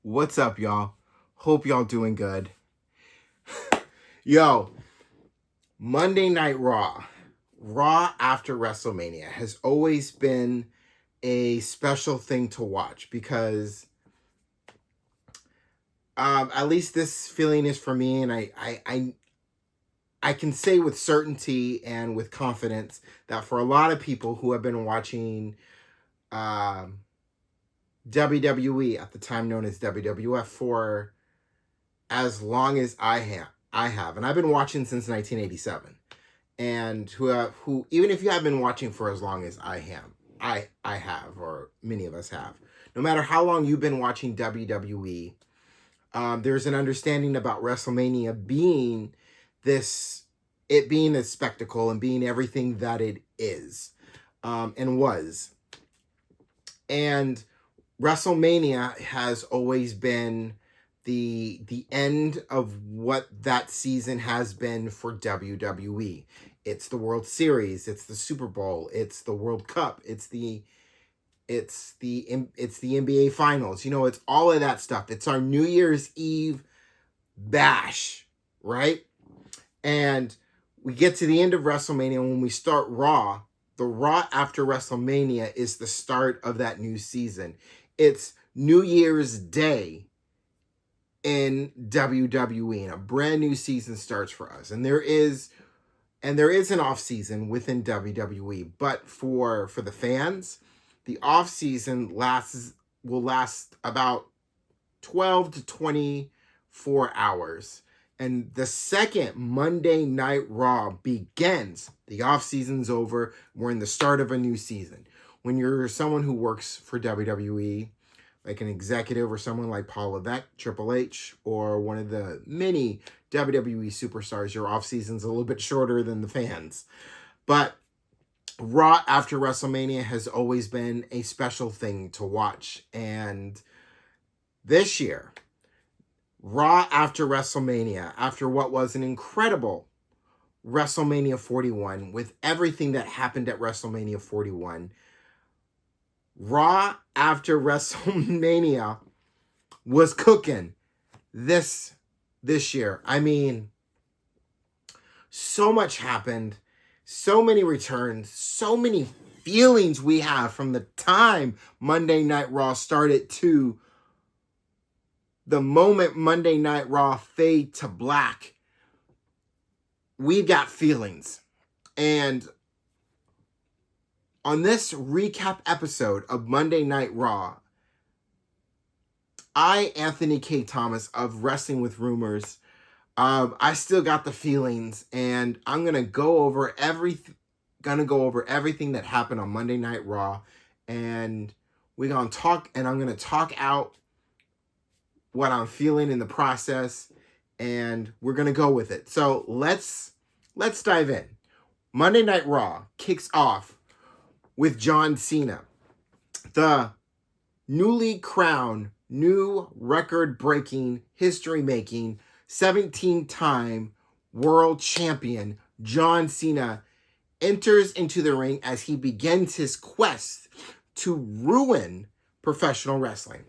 What's up, y'all? Hope y'all doing good. Yo, Monday Night Raw. Raw after WrestleMania has always been a special thing to watch because at least this feeling is for me, and I can say with certainty and with confidence that for a lot of people who have been watching um, WWE at the time known as WWF for as long as I have, and I've been watching since 1987. And who even if you have been watching for as long as I have, or many of us have, no matter how long you've been watching WWE, there's an understanding about WrestleMania being this, it being a spectacle and being everything that it is, and was. And WrestleMania has always been the end of what that season has been for WWE. It's the World Series, it's the Super Bowl, it's the World Cup, it's the NBA Finals. It's all of that stuff. It's our New Year's Eve bash, right? And we get to the end of WrestleMania when we start Raw. The Raw after WrestleMania is the start of that new season. It's New Year's Day in WWE, and a brand new season starts for us. And there is an off season within WWE, but for the fans, the off season will last about 12 to 24 hours. And the second Monday Night Raw begins, the off season's over. We're in the start of a new season. When you're someone who works for WWE, like an executive or someone like Paul Levesque, Triple H, or one of the many WWE superstars, your off season's a little bit shorter than the fans. But Raw after WrestleMania has always been a special thing to watch. And this year, Raw after WrestleMania, after what was an incredible WrestleMania 41, with everything that happened at WrestleMania 41, Raw after WrestleMania was cooking this year. I mean, so much happened, so many returns, so many feelings we have from the time Monday Night Raw started to the moment Monday Night Raw fade to black. We've got feelings. And on this recap episode of Monday Night Raw, I, Anthony K. Thomas of Wrestling with Rumors, I still got the feelings, and I'm gonna go over everything that happened on Monday Night Raw, and we're gonna talk, and I'm gonna talk out what I'm feeling in the process, and we're gonna go with it. So let's dive in. Monday Night Raw kicks off with John Cena, the newly crowned, new record-breaking, history-making, 17-time world champion John Cena enters into the ring as he begins his quest to ruin professional wrestling.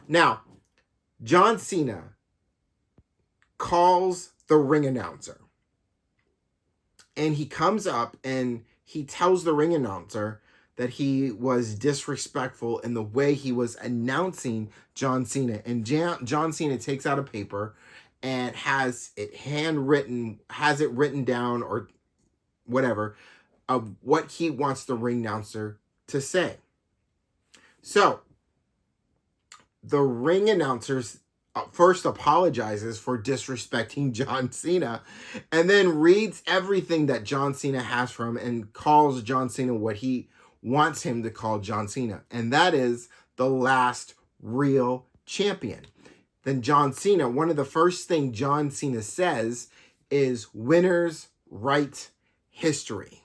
Now, John Cena calls the ring announcer, and he comes up and he tells the ring announcer that he was disrespectful in the way he was announcing John Cena. And John Cena takes out a paper and has it written down or whatever of what he wants the ring announcer to say. So the ring announcer first apologizes for disrespecting John Cena, and then reads everything that John Cena has for him and calls John Cena what he wants him to call John Cena, and that is the last real champion. Then John Cena, one of the first things John Cena says is, "Winners write history."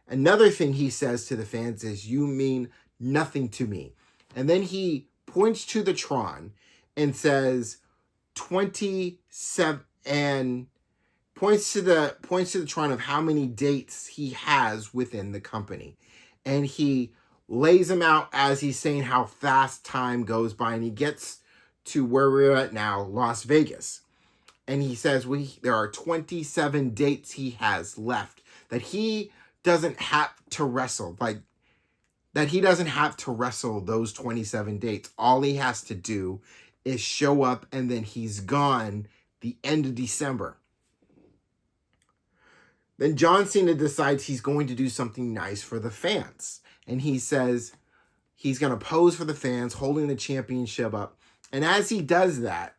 Another thing he says to the fans is, "You mean nothing to me." And then he points to the Tron and says 27, and points to the Tron of how many dates he has within the company. And he lays him out as he's saying how fast time goes by, and he gets to where we're at now, Las Vegas. And he says there are 27 dates he has left that he doesn't have to wrestle. That he doesn't have to wrestle those 27 dates. All he has to do is show up, and then he's gone the end of December. Then John Cena decides he's going to do something nice for the fans. And he says he's going to pose for the fans, holding the championship up. And as he does that,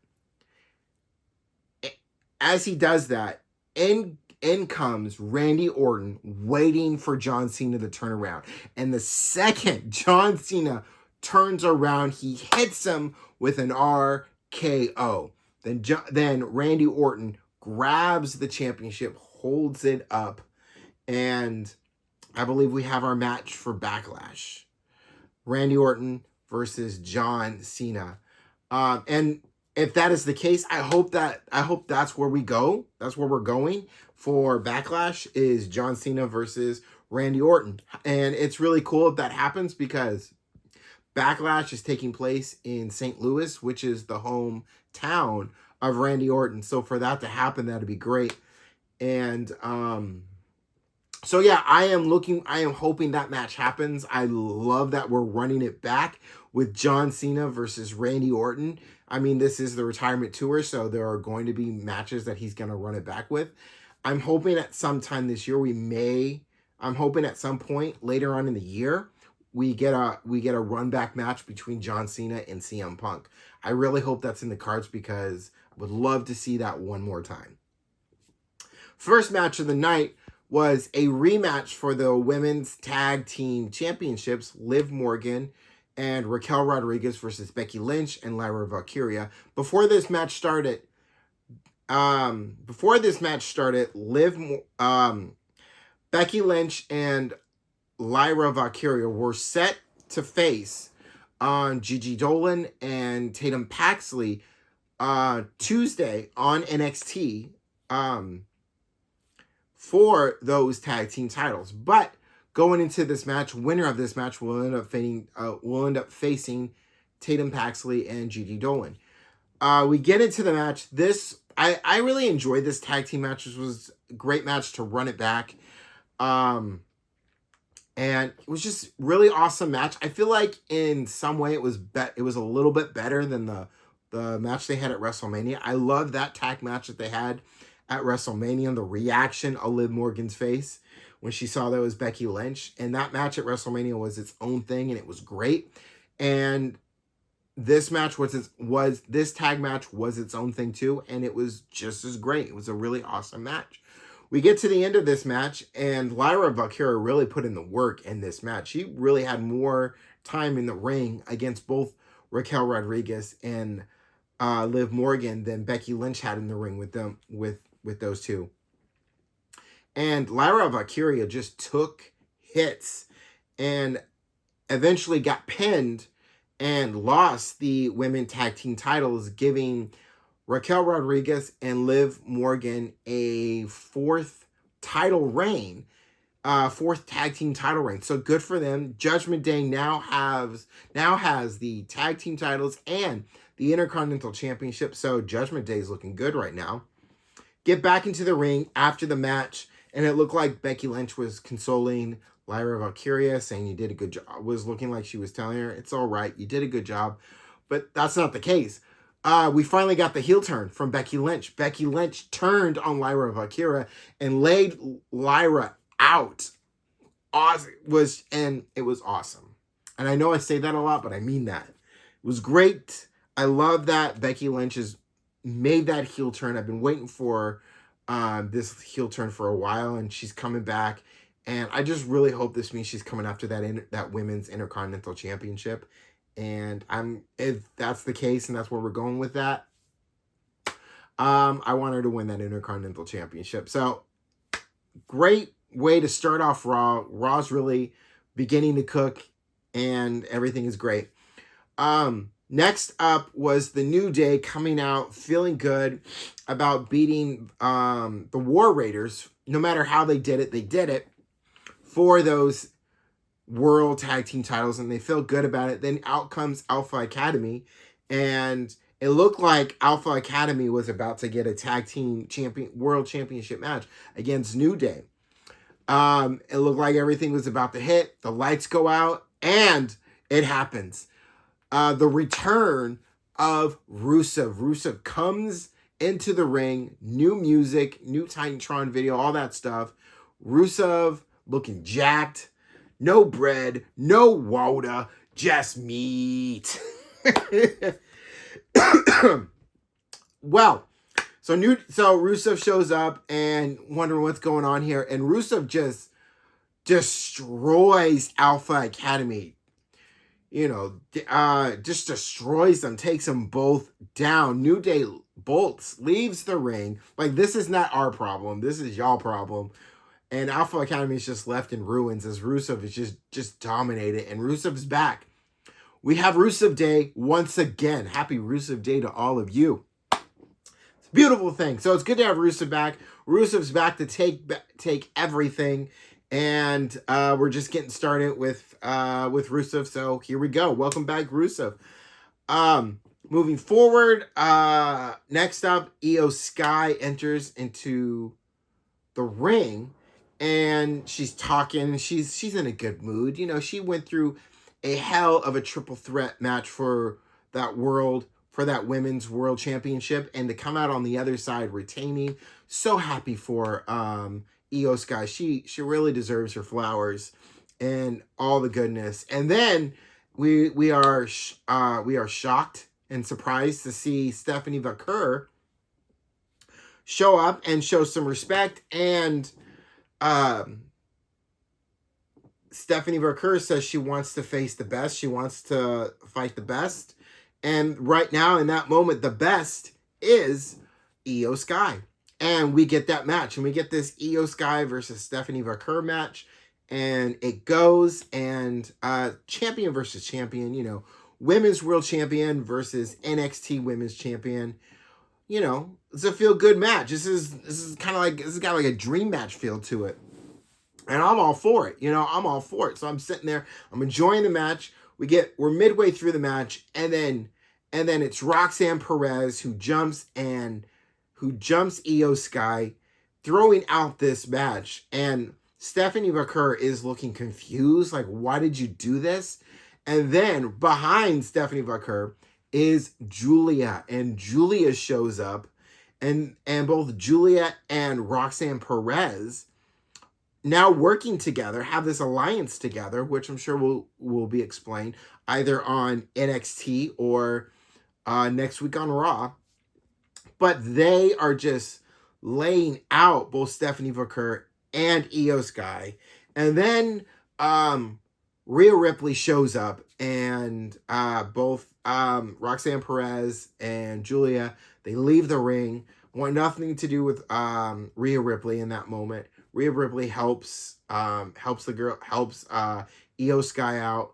in comes Randy Orton, waiting for John Cena to turn around. And the second John Cena turns around, he hits him with an RKO. Then Randy Orton grabs the championship, holds it up, and I believe we have our match for Backlash. Randy Orton versus John Cena. And if that is the case, I hope that's where we go. That's where we're going for Backlash, is John Cena versus Randy Orton. And it's really cool if that happens, because Backlash is taking place in St. Louis, which is the hometown of Randy Orton. So for that to happen, that'd be great. And so yeah, I am hoping that match happens. I love that we're running it back with John Cena versus Randy Orton. I mean, this is the retirement tour, so there are going to be matches that he's going to run it back with. I'm hoping at some time this year I'm hoping at some point later on in the year we get a run back match between John Cena and CM Punk. I really hope that's in the cards, because I would love to see that one more time. First match of the night was a rematch for the women's tag team championships, Liv Morgan and Raquel Rodriguez versus Becky Lynch and Lyra Valkyria. Before this match started, Becky Lynch and Lyra Valkyria were set to face on Gigi Dolan and Tatum Paxley Tuesday on NXT for those tag team titles. But going into this match, winner of this match will end up facing Tatum Paxley and Gigi Dolan. We get into the match. I really enjoyed this tag team match. This was a great match to run it back. And it was just really awesome match. I feel like in some way it was a little bit better than the match they had at WrestleMania. I love that tag match that they had at WrestleMania, the reaction of Liv Morgan's face when she saw that it was Becky Lynch. And that match at WrestleMania was its own thing, and it was great. And this match this tag match was its own thing too, and it was just as great. It was a really awesome match. We get to the end of this match, and Lyra Valkyria really put in the work in this match. She really had more time in the ring against both Raquel Rodriguez and Liv Morgan than Becky Lynch had in the ring with them, with those two. And Lyra Valkyria just took hits and eventually got pinned and lost the women tag team titles, giving Raquel Rodriguez and Liv Morgan a fourth tag team title reign. So good for them. Judgment Day now has the tag team titles and the Intercontinental Championship. So Judgment Day is looking good right now. Get back into the ring after the match, and it looked like Becky Lynch was consoling Lyra Valkyria, saying you did a good job. Was looking like she was telling her, it's all right, you did a good job. But that's not the case. We finally got the heel turn from Becky Lynch. Becky Lynch turned on Lyra Valkyria and laid Lyra out. It was awesome. And I know I say that a lot, but I mean that. It was great. I love that Becky Lynch has made that heel turn. I've been waiting for this heel turn for a while, and she's coming back. And I just really hope this means she's coming after that women's Intercontinental Championship. And if that's the case and that's where we're going with that, I want her to win that Intercontinental Championship. So great way to start off Raw. Raw's really beginning to cook, and everything is great. Next up was the New Day coming out feeling good about beating the War Raiders. No matter how they did it for those world tag team titles, and they feel good about it. Then out comes Alpha Academy, and it looked like Alpha Academy was about to get a tag team world championship match against New Day. It looked like everything was about to hit. The lights go out, and it happens. The return of Rusev. Rusev comes into the ring, new music, new Titantron video, all that stuff. Rusev looking jacked, no bread, no water, just meat. Well, so Rusev shows up and wondering what's going on here, and Rusev just destroys Alpha Academy. Just destroys them, takes them both down. New Day bolts, leaves the ring. Like, this is not our problem. This is y'all problem. And Alpha Academy is just left in ruins as Rusev is just dominated. And Rusev's back. We have Rusev Day once again. Happy Rusev Day to all of you. It's a beautiful thing. So it's good to have Rusev back. Rusev's back to take everything. And we're just getting started with Rusev. So here we go. Welcome back, Rusev. Moving forward, next up, Io Sky enters into the ring, and she's talking. She's in a good mood. She went through a hell of a triple threat match for that women's world championship, and to come out on the other side retaining. So happy for Io Sky. She really deserves her flowers and all the goodness. And then we are shocked and surprised to see Stephanie Vaquer show up and show some respect. And Stephanie Vaquer says she wants to face the best. She wants to fight the best. And right now, in that moment, the best is Io Sky. And we get that match. And we get this Io Sky versus Stephanie Vaquer match. And it goes, and champion versus champion, women's world champion versus NXT women's champion. It's a feel-good match. This is kind of like, this has got like a dream match feel to it. And I'm all for it. I'm all for it. So I'm sitting there, I'm enjoying the match. We're midway through the match, and then it's Roxanne Perez who jumps Io Sky, throwing out this match. And Stephanie Vaquer is looking confused, like, why did you do this? And then behind Stephanie Vaquer is Julia, and Julia shows up, and both Julia and Roxanne Perez, now working together, have this alliance together, which I'm sure will be explained either on NXT or next week on Raw. But they are just laying out both Stephanie Vaquer and Io Sky. And then Rhea Ripley shows up, and both Roxanne Perez and Julia, they leave the ring. Want nothing to do with Rhea Ripley in that moment. Rhea Ripley helps Io Sky out.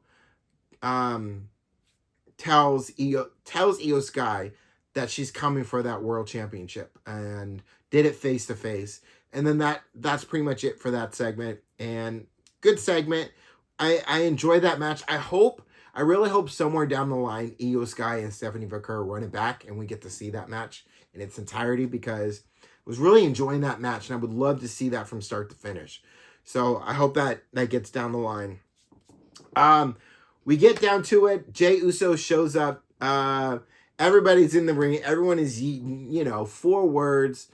Tells Io Sky that she's coming for that world championship, and did it face to face. And then that's pretty much it for that segment. And good segment. I enjoy that match. I really hope somewhere down the line, Io Sky and Stephanie Vaquer run it back, and we get to see that match in its entirety, because I was really enjoying that match, and I would love to see that from start to finish. So I hope that gets down the line. We get down to it. Jey Uso shows up. Everybody's in the ring. Everyone is yeeting, 4 words,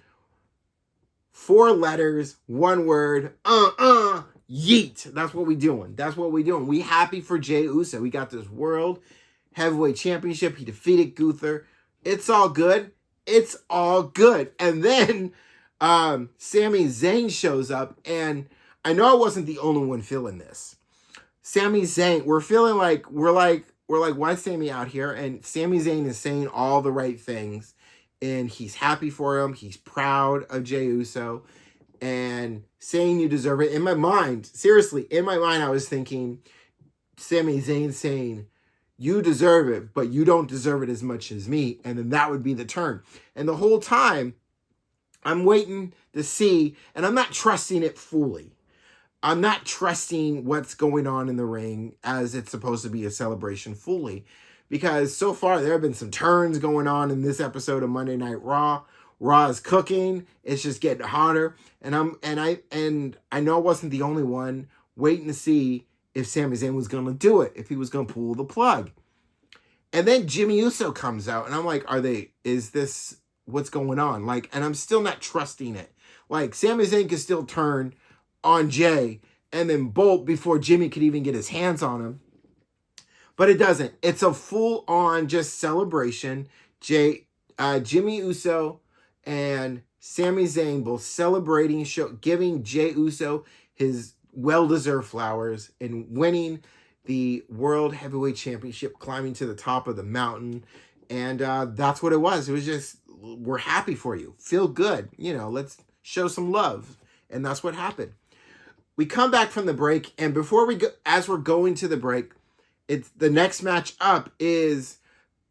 4 letters, 1 word. Yeet. That's what we doing. We happy for Jey Uso. We got this World Heavyweight Championship. He defeated Gunther. It's all good. And then Sami Zayn shows up, and I know I wasn't the only one feeling this. Sami Zayn, we're like, why is Sami out here? And Sami Zayn is saying all the right things, and he's happy for him. He's proud of Jey Uso, and saying you deserve it. In my mind, I was thinking Sami Zayn saying, you deserve it, but you don't deserve it as much as me. And then that would be the turn. And the whole time, I'm waiting to see, and I'm not trusting it fully. I'm not trusting what's going on in the ring as it's supposed to be a celebration fully, because so far there have been some turns going on in this episode of Monday Night Raw. Raw is cooking; it's just getting hotter, and I know I wasn't the only one waiting to see if Sami Zayn was going to do it, if he was going to pull the plug. And then Jimmy Uso comes out, and I'm like, is this what's going on? Like, and I'm still not trusting it. Like, Sami Zayn can still turn on Jay and then bolt before Jimmy could even get his hands on him. But it doesn't. It's a full-on just celebration. Jimmy Uso and Sami Zayn both celebrating, giving Jey Uso his well-deserved flowers and winning the World Heavyweight Championship, climbing to the top of the mountain. And that's what it was. It was just, we're happy for you. Feel good. Let's show some love. And that's what happened. We come back from the break, and before we go, as we're going to the break, it's the next match up is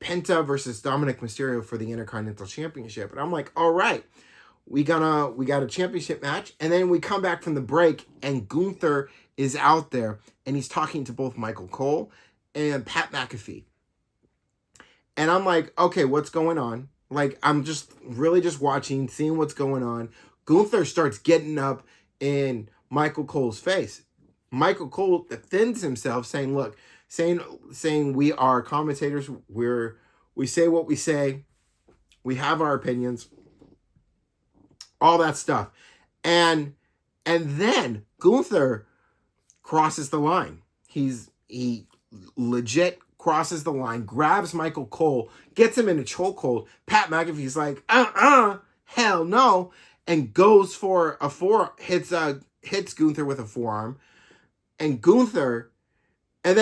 Penta versus Dominic Mysterio for the Intercontinental Championship. And I'm like, all right, we got a championship match. And then we come back from the break, and Gunther is out there, and he's talking to both Michael Cole and Pat McAfee. And I'm like, okay, what's going on? Like, I'm just really just watching, seeing what's going on. Gunther starts getting up in Michael Cole's face. Michael Cole defends himself, saying, look, saying we are commentators, we say what we say, we have our opinions, all that stuff. And then Gunther crosses the line. He legit crosses the line, grabs Michael Cole, gets him in a chokehold. Pat McAfee's like, hell no, and goes for a hits Gunther with a forearm, and Gunther, that's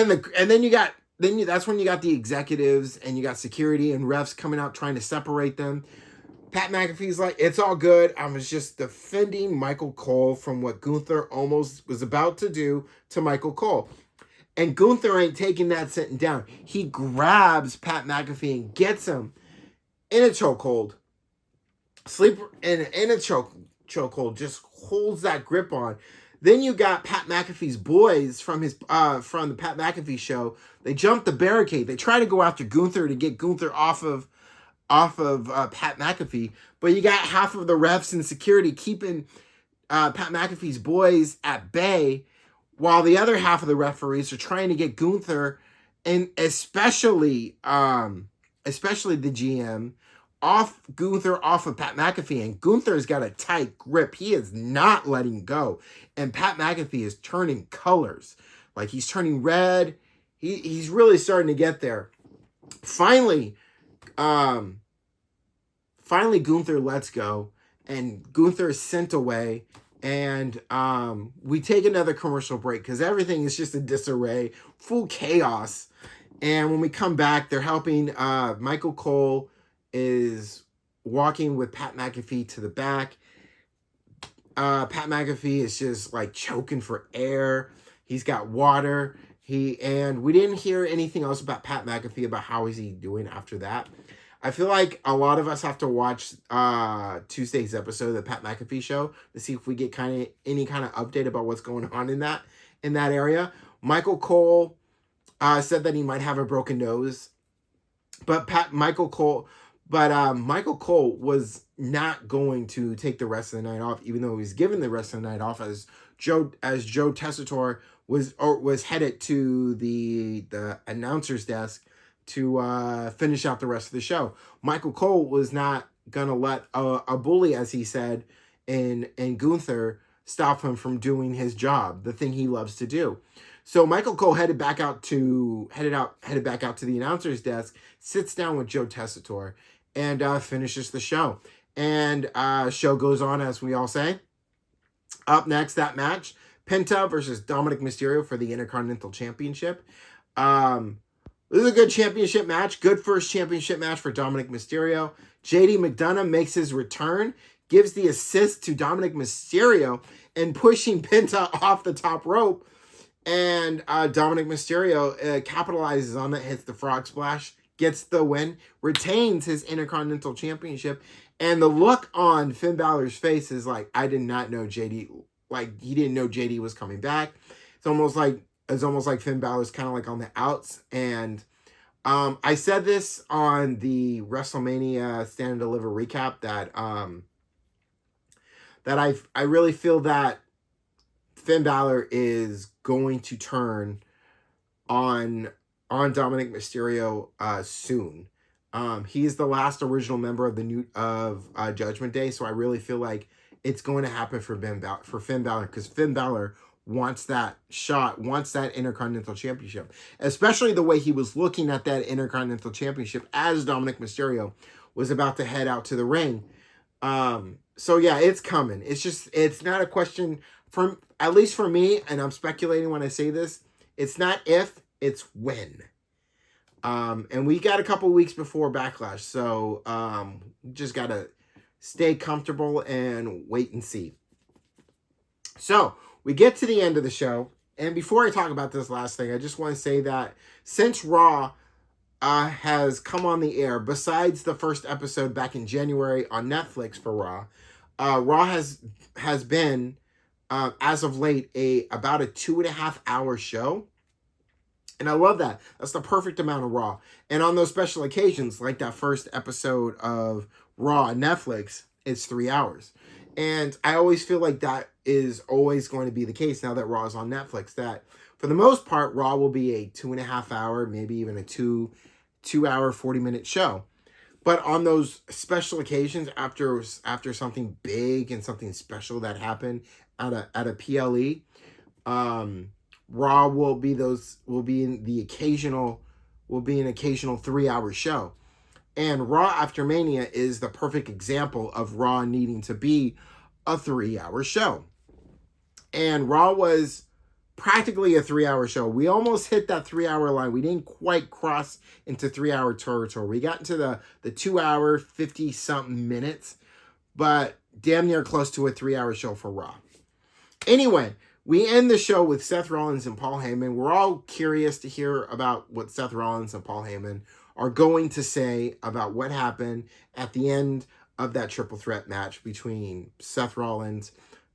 when you got the executives and you got security and refs coming out trying to separate them. Pat McAfee's like, it's all good. I was just defending Michael Cole from what Gunther almost was about to do to Michael Cole. And Gunther ain't taking that sitting down. He grabs Pat McAfee and gets him in a chokehold. Sleeper in a chokehold, just holds that grip on. Then you got Pat McAfee's boys from the Pat McAfee show. They jump the barricade. They try to go after Gunther to get Gunther off of Pat McAfee, but you got half of the refs and security keeping Pat McAfee's boys at bay, while the other half of the referees are trying to get Gunther, and especially the GM, off of Pat McAfee. And Gunther's got a tight grip. He is not letting go. And Pat McAfee is turning colors. Like, he's turning red. He's really starting to get there. Finally, Gunther lets go, and Gunther is sent away. And we take another commercial break because everything is just a disarray, full chaos. And when we come back, they're helping. Michael Cole is walking with Pat McAfee to the back. Pat McAfee is just like choking for air. He's got water. And we didn't hear anything else about Pat McAfee, about how is he doing after that. I feel like a lot of us have to watch Tuesday's episode of the Pat McAfee show to see if we get any kind of update about what's going on in that area. Michael Cole said that he might have a broken nose, but Michael Cole was not going to take the rest of the night off, even though he was given the rest of the night off, as Joe Tessitore was headed to the announcer's desk to finish out the rest of the show. Michael Cole was not going to let a bully, as he said, and Gunther stop him from doing his job, the thing he loves to do. So Michael Cole headed back out to the announcer's desk, sits down with Joe Tessitore, and finishes the show. And show goes on, as we all say. Up next, that match, Penta versus Dominic Mysterio for the Intercontinental Championship. This is a good championship match. Good first championship match for Dominic Mysterio. JD McDonough makes his return, gives the assist to Dominic Mysterio, and pushing Penta off the top rope. And Dominic Mysterio capitalizes on it, hits the frog splash, gets the win, retains his Intercontinental Championship. And the look on Finn Balor's face is like, I did not know JD like he didn't know JD was coming back. It's almost like Finn Balor's kind of like on the outs. And I said this on the WrestleMania Stand and Deliver recap that I really feel that Finn Balor is going to turn on Dominic Mysterio soon. He is the last original member of the Judgment Day, so I really feel like it's going to happen for Finn Balor, because Finn Balor wants that shot, wants that Intercontinental Championship, especially the way he was looking at that Intercontinental Championship as Dominic Mysterio was about to head out to the ring. So yeah, it's coming. It's not a question, from at least for me, and I'm speculating when I say this, it's not if, it's when. And we got a couple weeks before Backlash, so just gotta stay comfortable and wait and see. So we get to the end of the show, and before I talk about this last thing, I just want to say that since Raw has come on the air, besides the first episode back in January on Netflix for Raw, Raw has been as of late about a 2.5 hour show. And I love that. That's the perfect amount of Raw. And on those special occasions, like that first episode of Raw on Netflix, it's 3 hours. And I always feel like that is always going to be the case now that Raw is on Netflix. That for the most part, Raw will be a 2.5 hour, maybe even a 2 hour, 40-minute show. But on those special occasions, after something big and something special that happened at a PLE, Raw will be an occasional 3 hour show. And Raw after Mania is the perfect example of Raw needing to be a 3 hour show. And Raw was practically a 3 hour show. We almost hit that 3 hour line. We didn't quite cross into 3 hour territory. We got into the 2 hour, 50 something minutes, but damn near close to a 3 hour show for Raw. Anyway, we end the show with Seth Rollins and Paul Heyman. We're all curious to hear about what Seth Rollins and Paul Heyman are going to say about what happened at the end of that triple threat match between Seth Rollins,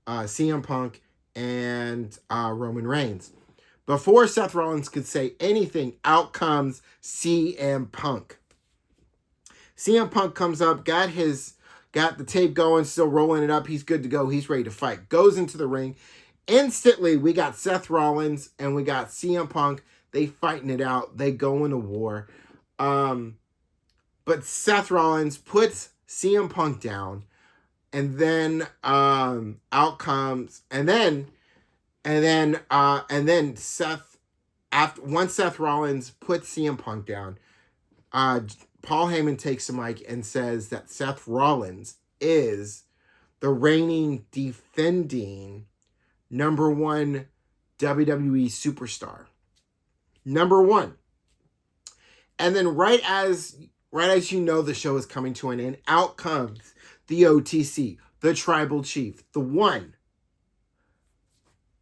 CM Punk, and Roman Reigns. Before Seth Rollins could say anything, out comes CM Punk. CM Punk comes up, got the tape going, still rolling it up. He's good to go. He's ready to fight. Goes into the ring. Instantly, we got Seth Rollins and we got CM Punk. They fighting it out. They go into war. But Seth Rollins puts CM Punk down, and then out comes and then Seth, once Seth Rollins puts CM Punk down, Paul Heyman takes the mic and says that Seth Rollins is the reigning, defending number one WWE superstar. Number one. And then right as you know the show is coming to an end, out comes the OTC, the Tribal Chief, the one,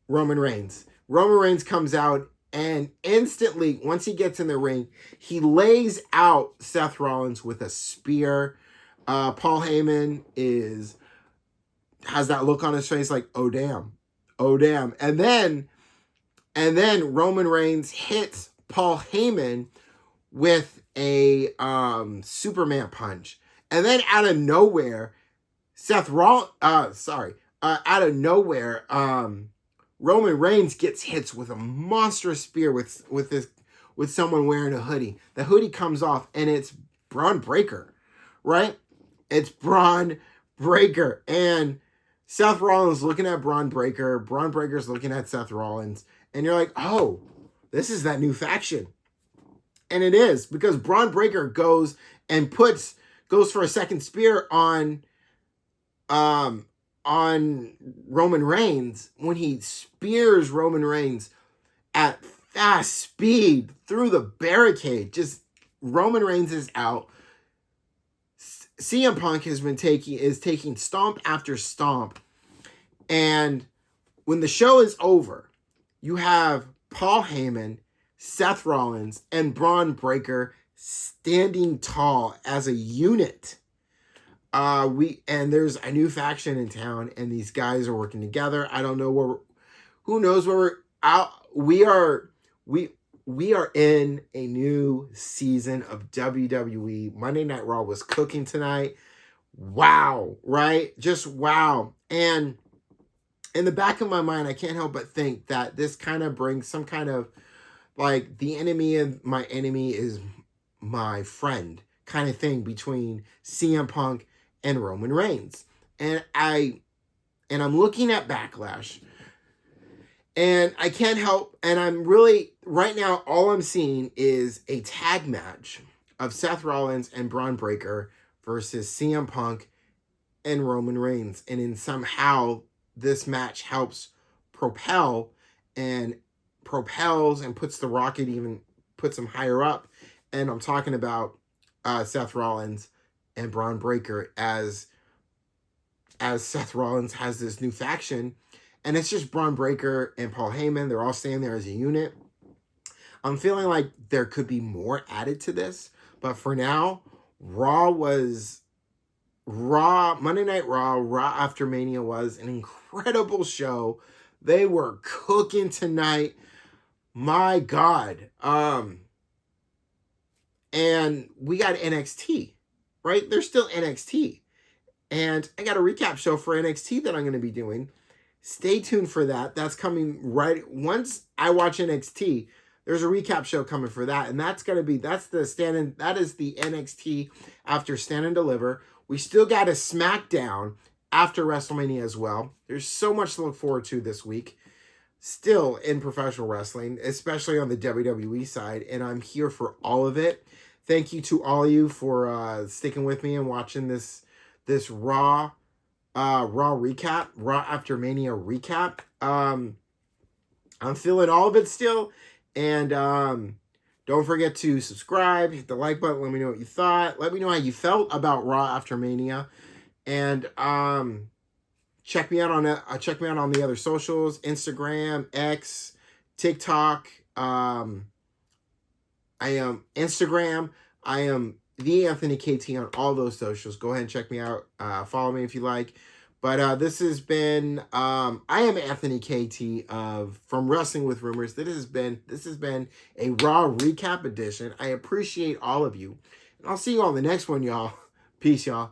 Roman Reigns. Roman Reigns comes out, and instantly, once he gets in the ring, he lays out Seth Rollins with a spear. Paul Heyman has that look on his face like, oh damn. And then Roman Reigns hits Paul Heyman with a Superman punch. And then out of nowhere, Roman Reigns gets hit with a monstrous spear with someone wearing a hoodie. The hoodie comes off, and it's Braun Breaker, right? It's Braun Breaker. And Seth Rollins looking at Braun Breaker. Braun Breaker's looking at Seth Rollins. And you're like, oh, this is that new faction. And it is, because Braun Breaker goes for a second spear on Roman Reigns when he spears Roman Reigns at fast speed through the barricade. Just Roman Reigns is out. CM Punk is taking stomp after stomp. And when the show is over, you have Paul Heyman, Seth Rollins, and Braun Breaker standing tall as a unit. There's a new faction in town, and these guys are working together. I don't know who knows where we're out. We are in a new season of WWE. Monday Night Raw was cooking tonight. Wow, right? Just wow. And in the back of my mind, I can't help but think that this kind of brings some kind of like the enemy of my enemy is my friend kind of thing between CM Punk and Roman Reigns. And I'm looking at Backlash, and I can't help, and I'm really right now all I'm seeing is a tag match of Seth Rollins and Braun Breaker versus CM Punk and Roman Reigns. And in somehow this match helps propel and propels and puts the rocket, even puts him higher up. And I'm talking about Seth Rollins and Braun Breaker as Seth Rollins has this new faction, and it's just Braun Breaker and Paul Heyman. They're all staying there as a unit. I'm feeling like there could be more added to this, but for now, Monday Night Raw after Mania was an incredible show. They were cooking tonight. My God. And we got NXT, right? There's still NXT. And I got a recap show for NXT that I'm going to be doing. Stay tuned for that. That's coming right once I watch NXT. There's a recap show coming for that, and that's that is the NXT after Stand and Deliver. We still got a SmackDown after WrestleMania as well. There's so much to look forward to this week. Still in professional wrestling, especially on the WWE side, and I'm here for all of it. Thank you to all of you for sticking with me and watching this Raw recap, Raw after Mania recap. I'm feeling all of it still, and don't forget to subscribe, hit the like button, let me know what you thought, let me know how you felt about Raw after Mania, and check me out on the other socials: Instagram, X, TikTok. I am Instagram. I am the Anthony KT on all those socials. Go ahead and check me out. Follow me if you like. But this has been I am Anthony KT from Wrestling with Rumors. This has been a Raw recap edition. I appreciate all of you, and I'll see you on the next one, y'all. Peace, y'all.